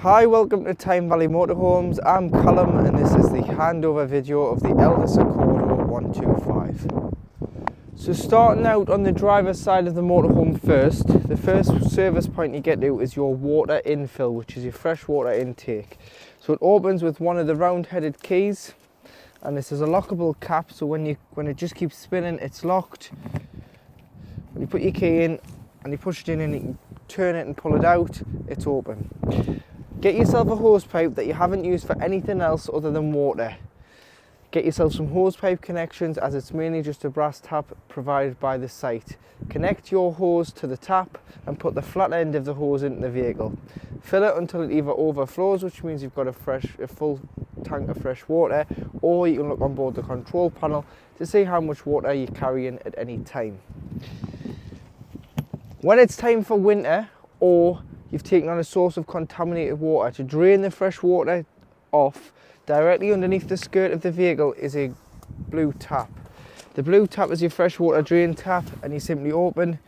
Hi, welcome to Tyne Valley Motorhomes. I'm Callum and this is the handover video of the Elddis Accordo 125. So starting out on the driver's side of the motorhome first, the first service point you get to is your water infill, which is your fresh water intake. So it opens with one of the round-headed keys, and this is a lockable cap, so when it just keeps spinning, it's locked. When you put your key in and you push it in and you can turn it and pull it out, it's open. Get yourself a hose pipe that you haven't used for anything else other than water. Get yourself some hose pipe connections, as it's mainly just a brass tap provided by the site. Connect your hose to the tap and put the flat end of the hose into the vehicle. Fill it until it either overflows, which means you've got a full tank of fresh water, or you can look on board the control panel to see how much water you're carrying at any time. When it's time for winter, or you've taken on a source of contaminated water, to drain the fresh water off, directly underneath the skirt of the vehicle is a blue tap. The blue tap is your fresh water drain tap, and you simply open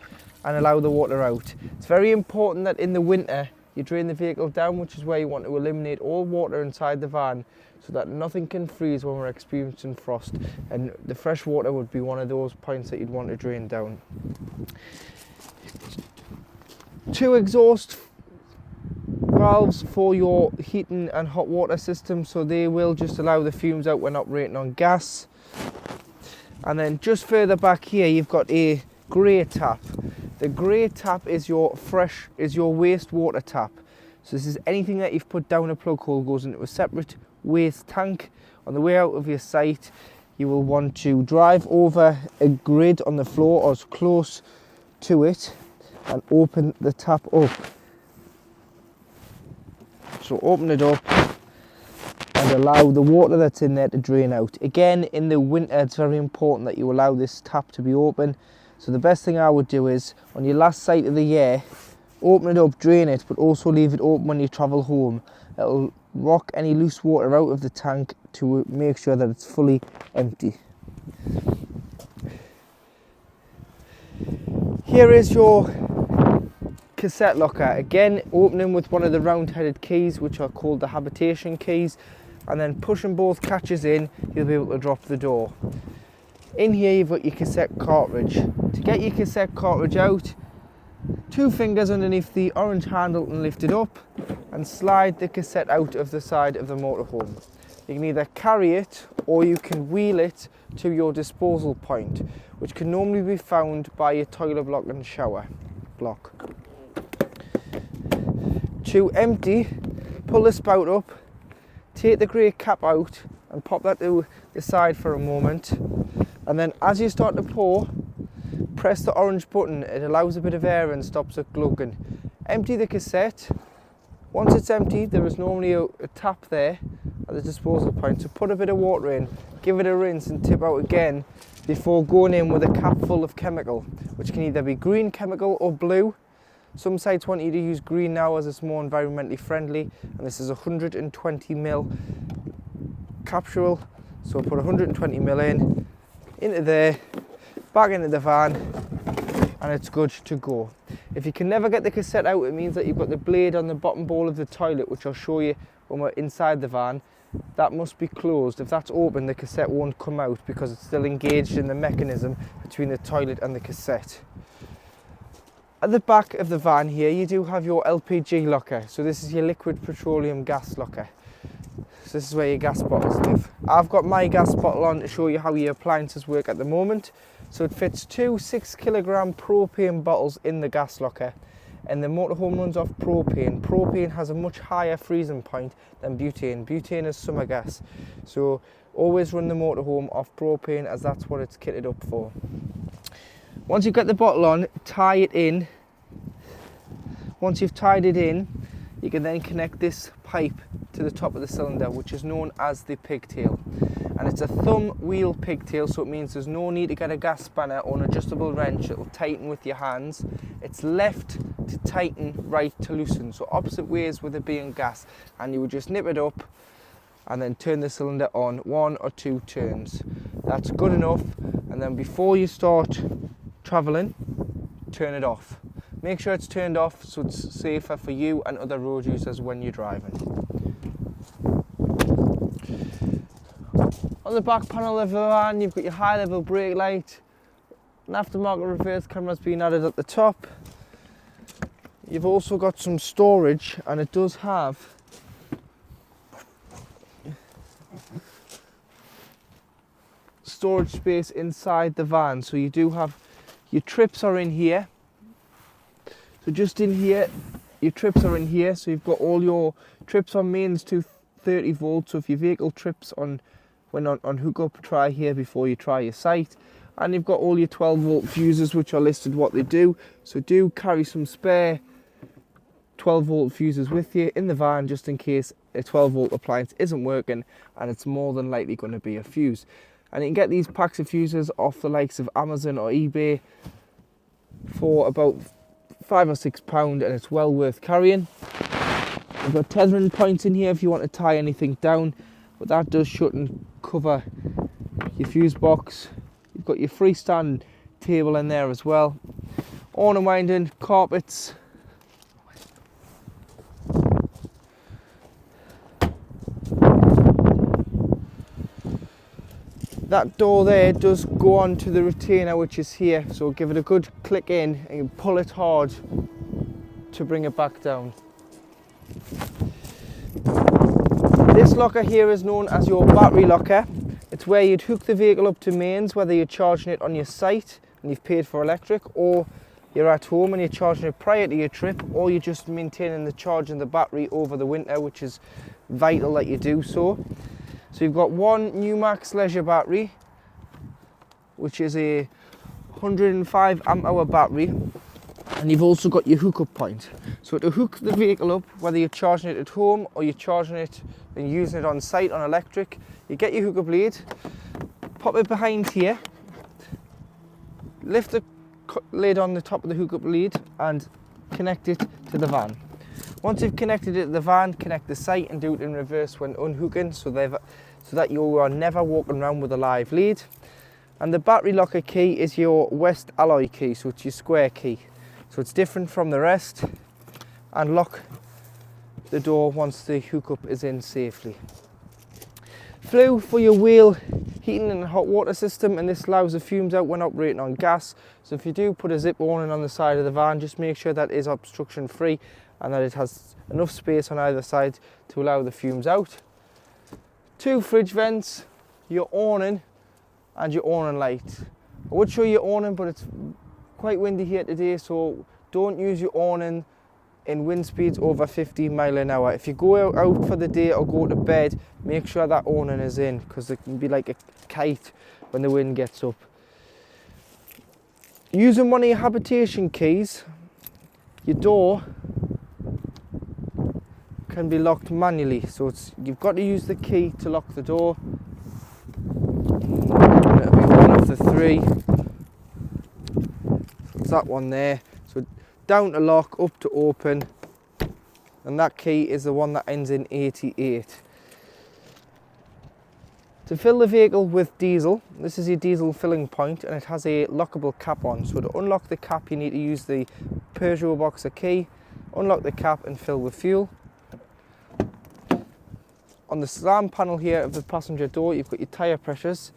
and allow the water out. It's very important that in the winter you drain the vehicle down, which is where you want to eliminate all water inside the van so that nothing can freeze when we're experiencing frost, and the fresh water would be one of those points that you'd want to drain down. 2 exhaust valves for your heating and hot water system, so they will just allow the fumes out when operating on gas. And then just further back here you've got a grey tap. The grey tap is your waste water tap. So this is anything that you've put down a plug hole goes into a separate waste tank. On the way out of your site, you will want to drive over a grid on the floor or as close to it and open the tap up. So open it up and allow the water that's in there to drain out. Again, in the winter it's very important that you allow this tap to be open. So the best thing I would do is, on your last sight of the year, open it up, drain it, but also leave it open when you travel home. It'll rock any loose water out of the tank to make sure that it's fully empty. Here is your cassette locker. Again, opening with one of the round-headed keys, which are called the habitation keys, and then pushing both catches in, you'll be able to drop the door. In here you've got your cassette cartridge. To get your cassette cartridge out, 2 fingers underneath the orange handle and lift it up and slide the cassette out of the side of the motorhome. You can either carry it or you can wheel it to your disposal point, which can normally be found by your toilet block and shower block. To empty, pull the spout up, take the grey cap out and pop that to the side for a moment, and then as you start to pour, press the orange button. It allows a bit of air and stops it glugging. Empty the cassette. Once it's emptied, there is normally a tap there at the disposal point, so put a bit of water in, give it a rinse and tip out again before going in with a cap full of chemical, which can either be green chemical or blue. Some sites want you to use green now as it's more environmentally friendly, and this is a 120ml capsule, so put 120ml into there, back into the van, and it's good to go. If you can never get the cassette out, it means that you've got the blade on the bottom bowl of the toilet, which I'll show you when we're inside the van. That must be closed. If that's open, the cassette won't come out because it's still engaged in the mechanism between the toilet and the cassette. At the back of the van here, you do have your LPG locker. So this is your liquid petroleum gas locker. So this is where your gas bottles live. I've got my gas bottle on to show you how your appliances work at the moment. So it fits 2 6kg propane bottles in the gas locker, and the motorhome runs off propane. Propane has a much higher freezing point than butane. Butane is summer gas. So always run the motorhome off propane, as that's what it's kitted up for. Once you've got the bottle on, tie it in. Once you've tied it in, you can then connect this pipe to the top of the cylinder, which is known as the pigtail. And it's a thumb wheel pigtail, so it means there's no need to get a gas spanner or an adjustable wrench. It will tighten with your hands. It's left to tighten, right to loosen, so opposite ways with it being gas. And you would just nip it up and then turn the cylinder on 1 or 2 turns. That's good enough. And then before you start traveling, turn it off. Make sure it's turned off so it's safer for you and other road users when you're driving. On the back panel of the van, you've got your high level brake light. An aftermarket reverse camera has been added at the top. You've also got some storage, and it does have storage space inside the van. So you do have, your trips are in here. So just in here, your trips are in here. So you've got all your trips on mains to 30 volts. So if your vehicle trips on hookup, try here before you try your site. And you've got all your 12 volt fuses, which are listed what they do. So do carry some spare 12 volt fuses with you in the van, just in case a 12 volt appliance isn't working, and it's more than likely going to be a fuse. And you can get these packs of fuses off the likes of Amazon or eBay for about £5 or £6, and it's well worth carrying. We've got tethering points in here if you want to tie anything down, but that does shut and cover your fuse box. You've got your freestand table in there as well. On and winding, carpets. That door there does go on to the retainer, which is here, so give it a good click in and you pull it hard to bring it back down. This locker here is known as your battery locker. It's where you'd hook the vehicle up to mains, whether you're charging it on your site and you've paid for electric, or you're at home and you're charging it prior to your trip, or you're just maintaining the charge in the battery over the winter, which is vital that you do so. So you've got one Numax Leisure battery, which is a 105 amp hour battery, and you've also got your hookup point. So to hook the vehicle up, whether you're charging it at home or you're charging it and using it on site on electric, you get your hookup lead, pop it behind here, lift the lid on the top of the hookup lead and connect it to the van. Once you've connected it to the van, connect the sight and do it in reverse when unhooking, so that you are never walking around with a live lead. And the battery locker key is your West alloy key, so it's your square key. So it's different from the rest, and lock the door once the hookup is in safely. Flue for your wheel heating and hot water system, and this allows the fumes out when operating on gas. So if you do put a zip warning on the side of the van, just make sure that is obstruction free and that it has enough space on either side to allow the fumes out. 2 fridge vents, your awning and your awning light. I would show you your awning, but it's quite windy here today, so don't use your awning in wind speeds over 15 miles an hour. If you go out for the day or go to bed, make sure that awning is in, because it can be like a kite when the wind gets up. Using one of your habitation keys, your door can be locked manually, so you've got to use the key to lock the door. And it'll be one of the 3. So it's that one there. So down to lock, up to open, and that key is the one that ends in 88. To fill the vehicle with diesel, this is your diesel filling point, and it has a lockable cap on. So to unlock the cap, you need to use the Peugeot Boxer key, unlock the cap and fill with fuel. On the slam panel here of the passenger door, you've got your tyre pressures.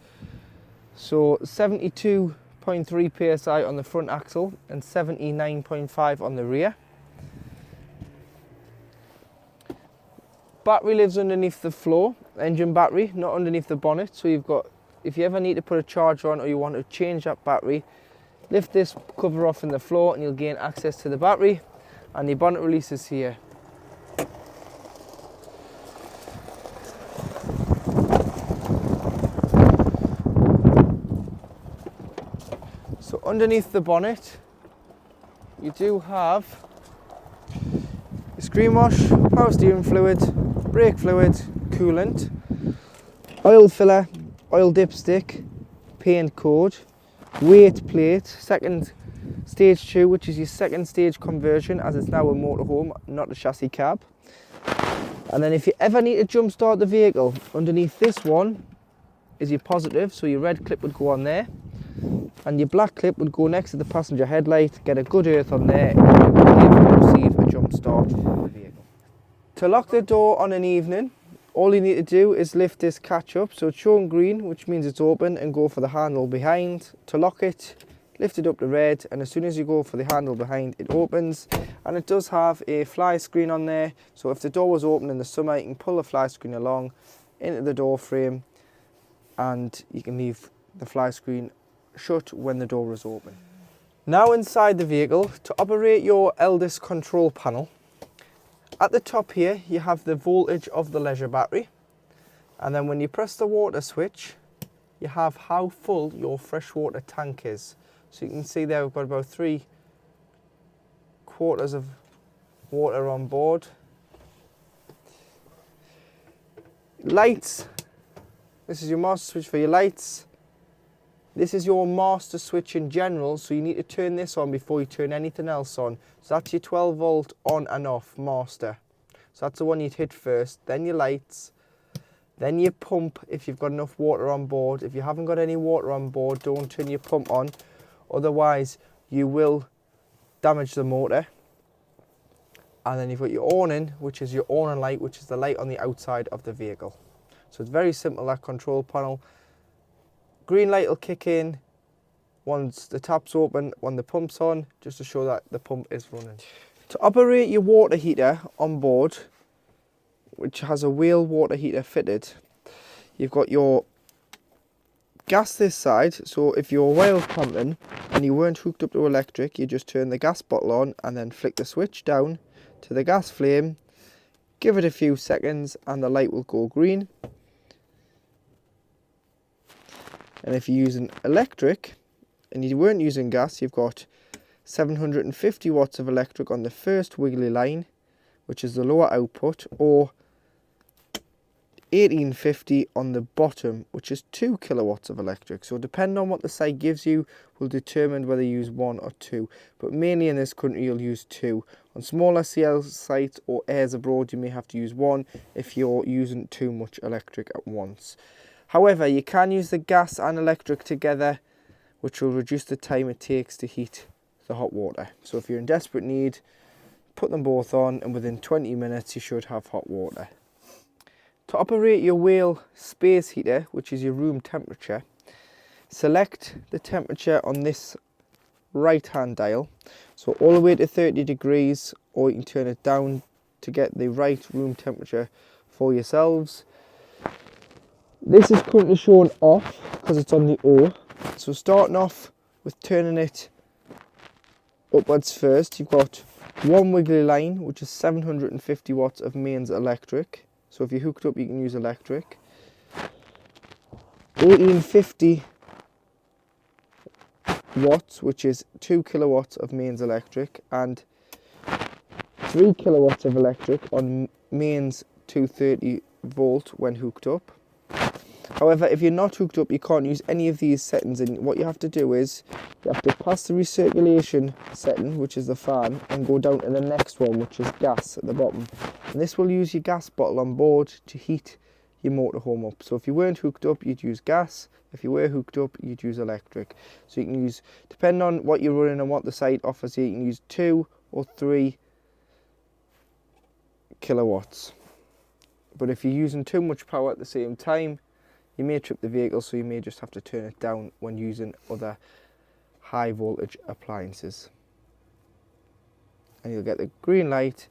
So 72.3 psi on the front axle and 79.5 on the rear. Battery lives underneath the floor, engine battery, not underneath the bonnet. So you've got, if you ever need to put a charger on or you want to change that battery, lift this cover off in the floor and you'll gain access to the battery, and the bonnet releases here. So underneath the bonnet, you do have your screen wash, power steering fluid, brake fluid, coolant, oil filler, oil dipstick, paint code, weight plate, second stage 2, which is your second stage conversion, as it's now a motorhome, not a chassis cab. And then if you ever need to jump start the vehicle, underneath this one is your positive, so your red clip would go on there. and your black clip would go next to the passenger headlight, get a good earth on there, and you will receive a jump start from the vehicle. To lock the door on an evening, all you need to do is lift this catch up, so it's showing green, which means it's open, and go for the handle behind. To lock it, lift it up to red, and as soon as you go for the handle behind, it opens. And it does have a fly screen on there, so if the door was open in the summer, you can pull the fly screen along into the door frame, and you can leave the fly screen shut when the door is open. Now inside the vehicle, to operate your Elddis control panel, at the top here you have the voltage of the leisure battery, and then when you press the water switch, you have how full your freshwater tank is. So you can see there we've got about 3/4 of water on board. Lights, this is your master switch for your lights. This is your master switch in general, so you need to turn this on before you turn anything else on. So that's your 12 volt on and off master. So that's the one you'd hit first, then your lights, then your pump if you've got enough water on board. If you haven't got any water on board, don't turn your pump on, otherwise you will damage the motor. And then you've got your awning, which is your awning light, which is the light on the outside of the vehicle. So it's very simple, that control panel. Green light will kick in once the tap's open, when the pump's on, just to show that the pump is running. To operate your water heater on board, which has a wheel water heater fitted, you've got your gas this side. So if you're whale camping and you weren't hooked up to electric, you just turn the gas bottle on and then flick the switch down to the gas flame, give it a few seconds and the light will go green. And if you're using electric and you weren't using gas, you've got 750 watts of electric on the first wiggly line, which is the lower output, or 1850 on the bottom, which is 2 kilowatts of electric. So depending on what the site gives you will determine whether you use 1 or 2, but mainly in this country you'll use 2. On smaller CL sites or airs abroad you may have to use 1 if you're using too much electric at once. However, you can use the gas and electric together, which will reduce the time it takes to heat the hot water. So if you're in desperate need, put them both on and within 20 minutes you should have hot water. To operate your whale space heater, which is your room temperature, select the temperature on this right hand dial, so all the way to 30 degrees, or you can turn it down to get the right room temperature for yourselves. This is currently shown off because it's on the O. So starting off with turning it upwards first, you've got one wiggly line, which is 750 watts of mains electric. So if you're hooked up, you can use electric. 1850 watts, which is 2 kilowatts of mains electric, and 3 kilowatts of electric on mains 230 volt when hooked up. However, if you're not hooked up, you can't use any of these settings, and what you have to do is you have to pass the recirculation setting, which is the fan, and go down to the next one, which is gas at the bottom. And this will use your gas bottle on board to heat your motorhome up. So if you weren't hooked up, you'd use gas. If you were hooked up, you'd use electric. So you can use, depending on what you're running and what the site offers you, you can use 2 or 3 kilowatts. But if you're using too much power at the same time, you may trip the vehicle, so you may just have to turn it down when using other high voltage appliances. And you'll get the green light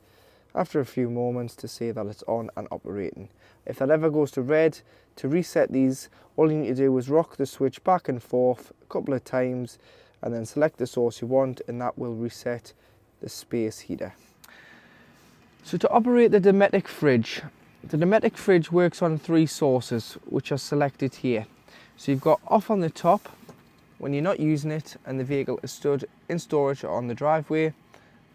after a few moments to say that it's on and operating. If that ever goes to red, to reset these, all you need to do is rock the switch back and forth a couple of times and then select the source you want, and that will reset the space heater. So to operate the Dometic fridge, the Dometic fridge works on 3 sources, which are selected here. So you've got off on the top when you're not using it and the vehicle is stood in storage or on the driveway,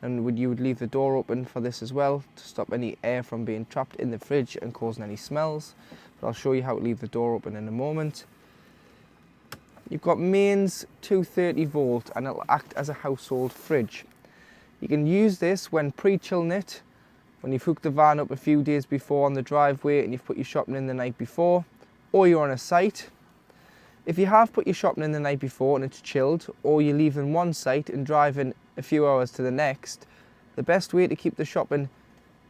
and you would leave the door open for this as well to stop any air from being trapped in the fridge and causing any smells. But I'll show you how to leave the door open in a moment. You've got mains 230 volt and it'll act as a household fridge. You can use this when pre-chilling it, when you've hooked the van up a few days before on the driveway and you've put your shopping in the night before, or you're on a site. If you have put your shopping in the night before and it's chilled, or you're leaving one site and driving a few hours to the next, the best way to keep the shopping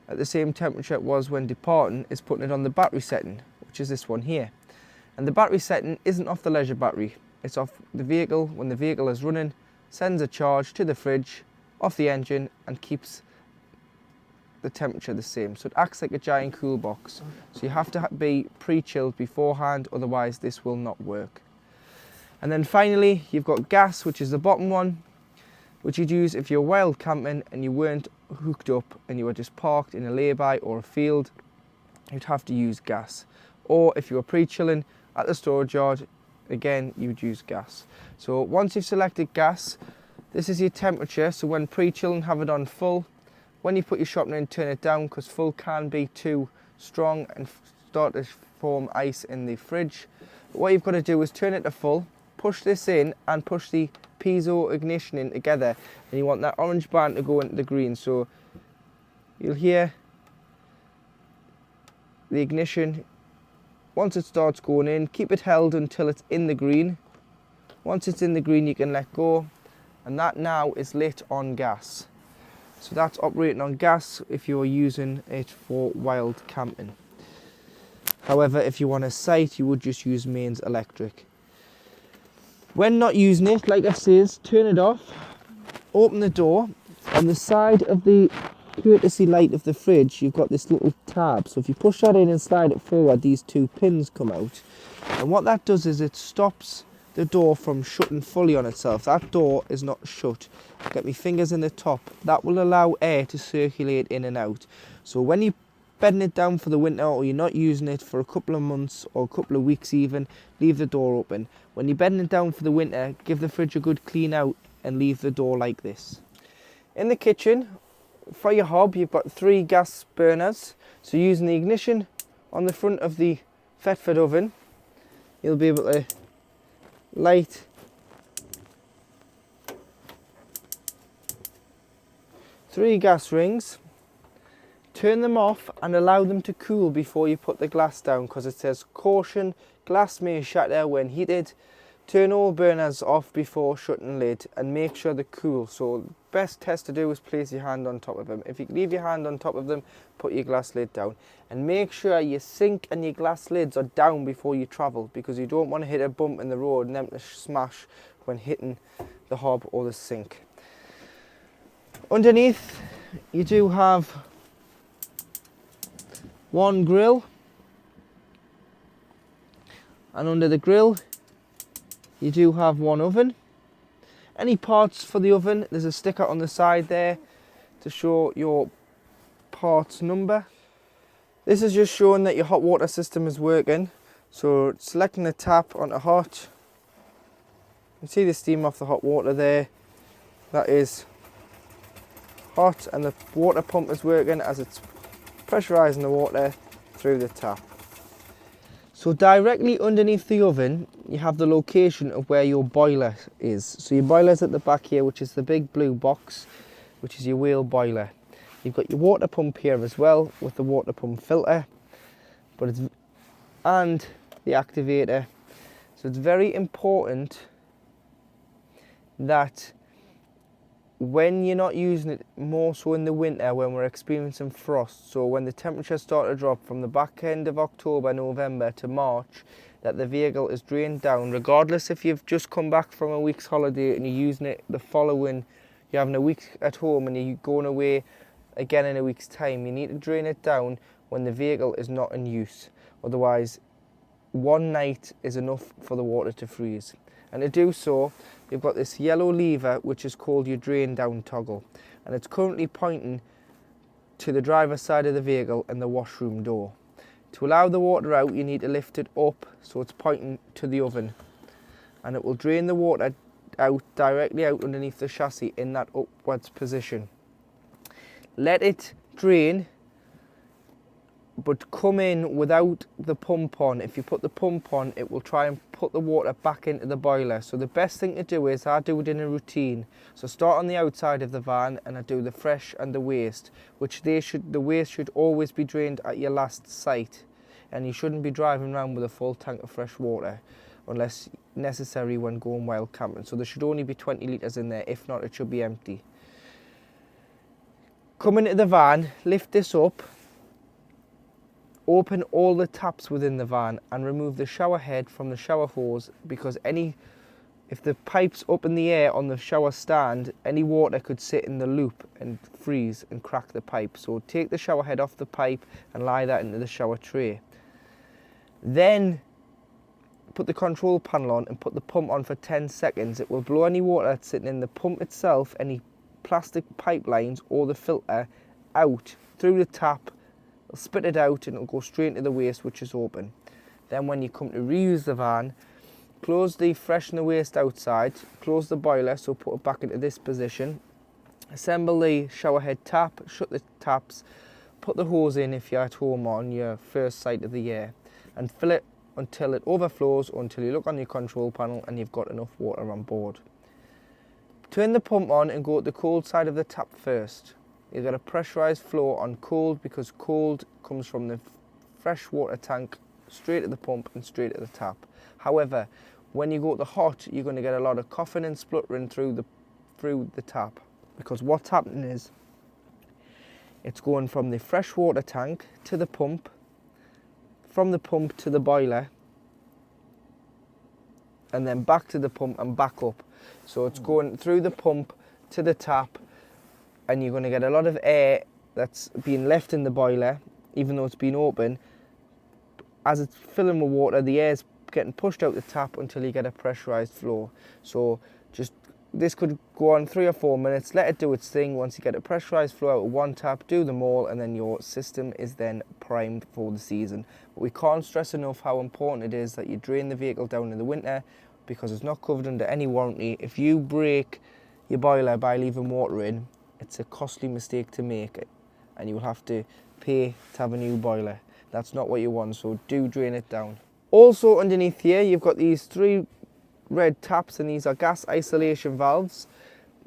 at the same temperature it was when departing is putting it on the battery setting, which is this one here. And the battery setting isn't off the leisure battery, it's off the vehicle. When the vehicle is running, sends a charge to the fridge, off the engine, and keeps the temperature the same. So it acts like a giant cool box. So you have to be pre-chilled beforehand, otherwise this will not work. And then finally, you've got gas, which is the bottom one, which you'd use if you're wild camping and you weren't hooked up and you were just parked in a lay-by or a field, you'd have to use gas. Or if you were pre-chilling at the storage yard, again, you'd use gas. So once you've selected gas, this is your temperature. So when pre-chilling, have it on full. When you put your shopping in, turn it down, because full can be too strong and start to form ice in the fridge. But what you've got to do is turn it to full, push this in and push the piezo ignition in together, and you want that orange band to go into the green. So you'll hear the ignition. Once it starts going in, keep it held until it's in the green. Once it's in the green, you can let go, and that now is lit on gas. So that's operating on gas if you're using it for wild camping. However, if you want a site, you would just use mains electric. When not using it, like I says, turn it off, open the door. On the side of the courtesy light of the fridge, you've got this little tab. So if you push that in and slide it forward, these two pins come out. And what that does is it stops the door from shutting fully on itself. That door is not shut. Get my fingers in the top. That will allow air to circulate in and out. So when you're bedding it down for the winter, or you're not using it for a couple of months or a couple of weeks even, leave the door open. When you're bedding it down for the winter, give the fridge a good clean out and leave the door like this. In the kitchen, for your hob, you've got 3 gas burners. So using the ignition on the front of the Thetford oven, you'll be able to light three gas rings, turn them off and allow them to cool before you put the glass down, because it says caution, glass may shatter when heated. Turn all burners off before shutting lid and make sure they're cool. So best test to do is place your hand on top of them. If you leave your hand on top of them, put your glass lid down, and make sure your sink and your glass lids are down before you travel, because you don't want to hit a bump in the road and them to smash when hitting the hob or the sink. Underneath you do have one grill, and under the grill you do have one oven. Any parts for the oven, there's a sticker on the side there to show your parts number. This is just showing that your hot water system is working. So selecting the tap onto hot, you can see the steam off the hot water there. That is hot, and the water pump is working as it's pressurising the water through the tap. So directly underneath the oven, you have the location of where your boiler is. So your boiler's at the back here, which is the big blue box, which is your wheel boiler. You've got your water pump here as well, with the water pump filter, and the activator. So it's very important that when you're not using it, more so in the winter when we're experiencing frost, so when the temperatures start to drop from the back end of October, November to March, that the vehicle is drained down, regardless if you've just come back from a week's holiday and you're using it the following, you're having a week at home and you're going away again in a week's time. You need to drain it down when the vehicle is not in use. Otherwise, one night is enough for the water to freeze. And to do so, you've got this yellow lever which is called your drain down toggle, and it's currently pointing to the driver's side of the vehicle and the washroom door. To allow the water out, you need to lift it up so it's pointing to the oven, and it will drain the water out directly out underneath the chassis in that upwards position. Let it drain, but come in without the pump on. If you put the pump on, it will try and put the water back into the boiler. So the best thing to do is, I do it in a routine. So start on the outside of the van and I do the fresh and the waste, which the waste should always be drained at your last site, and you shouldn't be driving around with a full tank of fresh water. unless necessary when going wild camping. So there should only be 20 litres in there, if not it should be empty. Come into the van, lift this up, open all the taps within the van and remove the shower head from the shower hose, because if the pipe's up in the air on the shower stand, any water could sit in the loop and freeze and crack the pipe. So take the shower head off the pipe and lie that into the shower tray. Then put the control panel on and put the pump on for 10 seconds. It will blow any water that's sitting in the pump itself, any plastic pipelines or the filter out through the tap. It'll spit it out and it'll go straight into the waste, which is open. Then when you come to reuse the van, close the fresh and the waste outside, close the boiler, so put it back into this position, assemble the shower head tap, shut the taps, put the hose in if you're at home on your first sight of the year, and fill it until it overflows, or until you look on your control panel and you've got enough water on board. Turn the pump on and go to the cold side of the tap first. You've got a pressurised flow on cold, because cold comes from the fresh water tank straight at the pump and straight at the tap. However, when you go to hot, you're going to get a lot of coughing and spluttering through the tap, because what's happening is it's going from the fresh water tank to the pump, from the pump to the boiler, and then back to the pump and back up. So it's going through the pump to the tap, and you're going to get a lot of air that's being left in the boiler, even though it's been open. As it's filling with water, the air's getting pushed out the tap until you get a pressurised flow. So this could go on 3 or 4 minutes, let it do its thing. Once you get a pressurised flow out of one tap, do them all, and then your system is then primed for the season. But we can't stress enough how important it is that you drain the vehicle down in the winter, because it's not covered under any warranty. If you break your boiler by leaving water in, it's a costly mistake to make, and you will have to pay to have a new boiler. That's not what you want, so do drain it down. Also underneath here, you've got these 3 red taps, and these are gas isolation valves.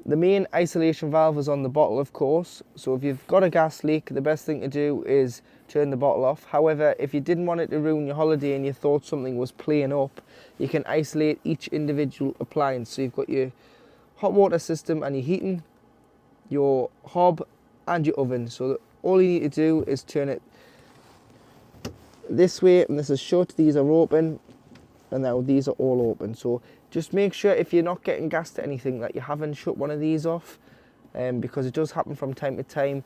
The main isolation valve is on the bottle, of course, so if you've got a gas leak, the best thing to do is turn the bottle off. However, if you didn't want it to ruin your holiday and you thought something was playing up, you can isolate each individual appliance. So you've got your hot water system and your heating, your hob and your oven. So all you need to do is turn it this way, and this is shut, these are open, and now these are all open. So just make sure, if you're not getting gas to anything, that you haven't shut one of these off, because it does happen from time to time.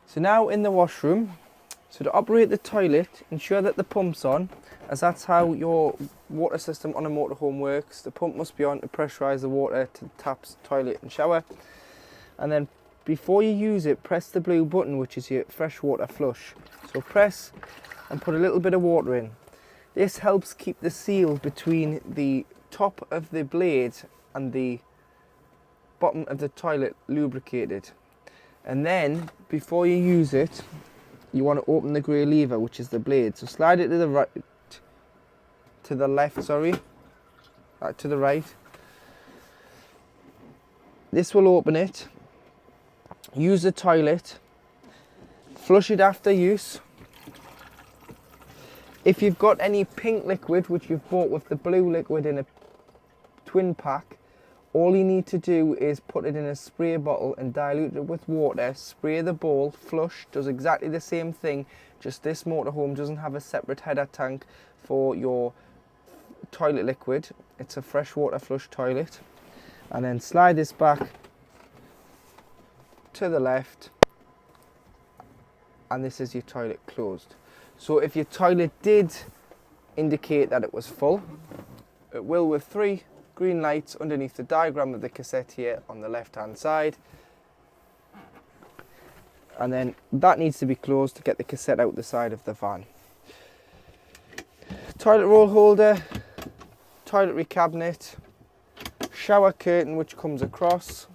So now in the washroom, so to operate the toilet, ensure that the pump's on, as that's how your water system on a motorhome works. The pump must be on to pressurise the water to the taps, toilet and shower. And then before you use it, press the blue button, which is your fresh water flush. So press and put a little bit of water in. This helps keep the seal between the top of the blade and the bottom of the toilet lubricated. And then before you use it, you want to open the grey lever, which is the blade. So slide it to the right, to the left, sorry, to the right. This will open it. Use the toilet. Flush it after use. If you've got any pink liquid, which you've bought with the blue liquid in a twin pack, all you need to do is put it in a spray bottle and dilute it with water, spray the bowl, flush, does exactly the same thing, just this motorhome doesn't have a separate header tank for your toilet liquid. It's a fresh water flush toilet. And then slide this back to the left, and this is your toilet closed. So if your toilet did indicate that it was full, it will with 3 green lights underneath the diagram of the cassette here on the left hand side, and then that needs to be closed to get the cassette out the side of the van. Toilet roll holder, toiletry cabinet, shower curtain which comes across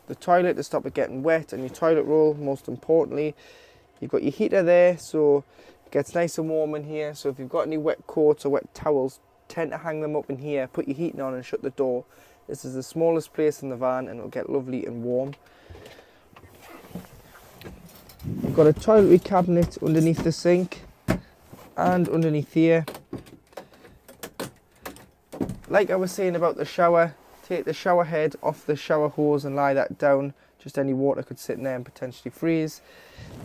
the toilet to stop it getting wet, and your toilet roll, most importantly. You've got your heater there, so it gets nice and warm in here. So if you've got any wet coats or wet towels, tend to hang them up in here, put your heating on and shut the door. This is the smallest place in the van and it'll get lovely and warm. You've got a toiletry cabinet underneath the sink and underneath here. Like I was saying about the shower, take the shower head off the shower hose and lie that down. Just any water could sit in there and potentially freeze.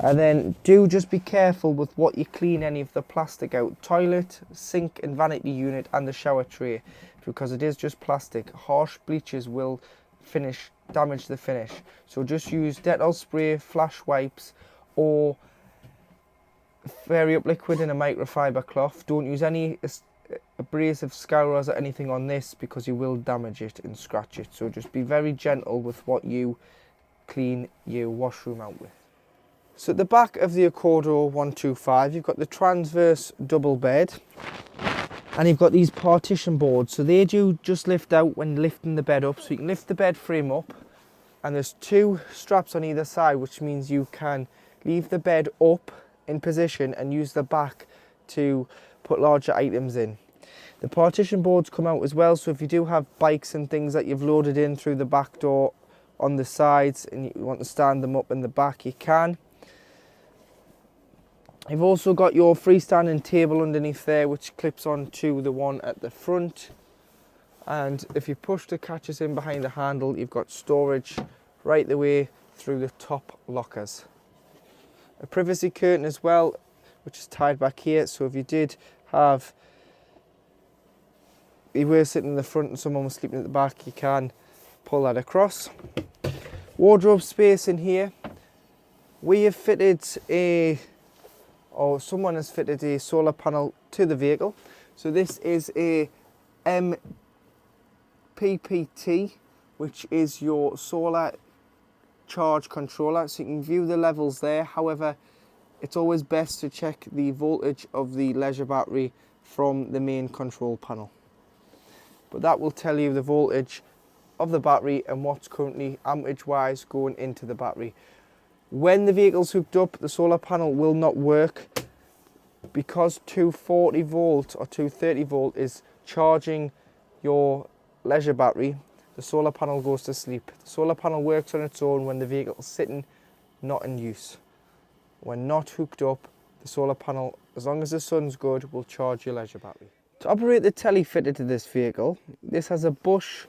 And then do just be careful with what you clean any of the plastic out. Toilet, sink and vanity unit and the shower tray, because it is just plastic. Harsh bleaches will damage the finish. So just use Dettol spray, flash wipes or Fairy Up liquid in a microfiber cloth. Don't use any abrasive scourers or anything on this because you will damage it and scratch it. So just be very gentle with what you clean your washroom out with. So at the back of the Accordo 125 you've got the transverse double bed and you've got these partition boards. So they do just lift out when lifting the bed up, so you can lift the bed frame up and there's two straps on either side, which means you can leave the bed up in position and use the back to put larger items in. The partition boards come out as well, so if you do have bikes and things that you've loaded in through the back door on the sides and you want to stand them up in the back, you can. You've also got your freestanding table underneath there which clips onto the one at the front, and if you push the catches in behind the handle you've got storage right the way through the top lockers. A privacy curtain as well which is tied back here, so if you were sitting in the front and someone was sleeping at the back, you can pull that across. Wardrobe space in here. Someone has fitted a solar panel to the vehicle. So this is a MPPT, which is your solar charge controller, so you can view the levels there. However, it's always best to check the voltage of the leisure battery from the main control panel. But that will tell you the voltage of the battery and what's currently amperage wise going into the battery. When the vehicle's hooked up, the solar panel will not work because 240 volt or 230 volt is charging your leisure battery. The solar panel goes to sleep. The solar panel works on its own when the vehicle's sitting, not in use. When not hooked up, the solar panel, as long as the sun's good, will charge your leisure battery. To operate the telly fitted to this vehicle, this has a Bosch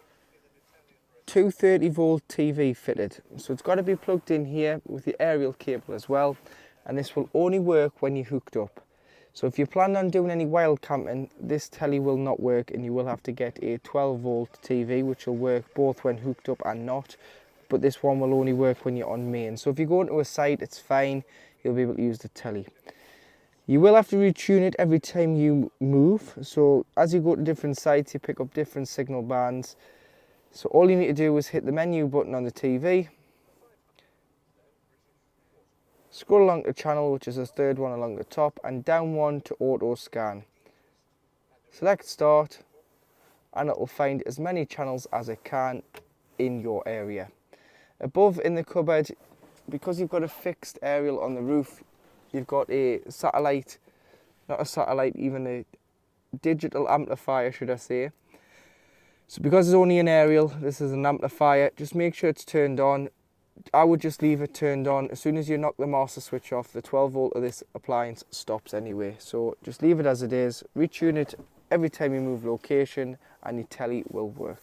230 volt TV fitted. So it's got to be plugged in here with the aerial cable as well, and this will only work when you're hooked up. So if you plan on doing any wild camping, this telly will not work and you will have to get a 12 volt TV, which will work both when hooked up and not, but this one will only work when you're on main. So if you go into a site, it's fine, you'll be able to use the telly. You will have to retune it every time you move. So as you go to different sites, you pick up different signal bands. So all you need to do is hit the menu button on the TV, scroll along the channel, which is the third one along the top, and down one to auto scan. Select start and it will find as many channels as it can in your area. Above in the cupboard, because you've got a fixed aerial on the roof, you've got a satellite, not a satellite, even a digital amplifier should I say. So because it's only an aerial, this is an amplifier, just make sure it's turned on. I would just leave it turned on. As soon as you knock the master switch off, the 12 volt of this appliance stops anyway. So just leave it as it is, retune it every time you move location and your telly will work.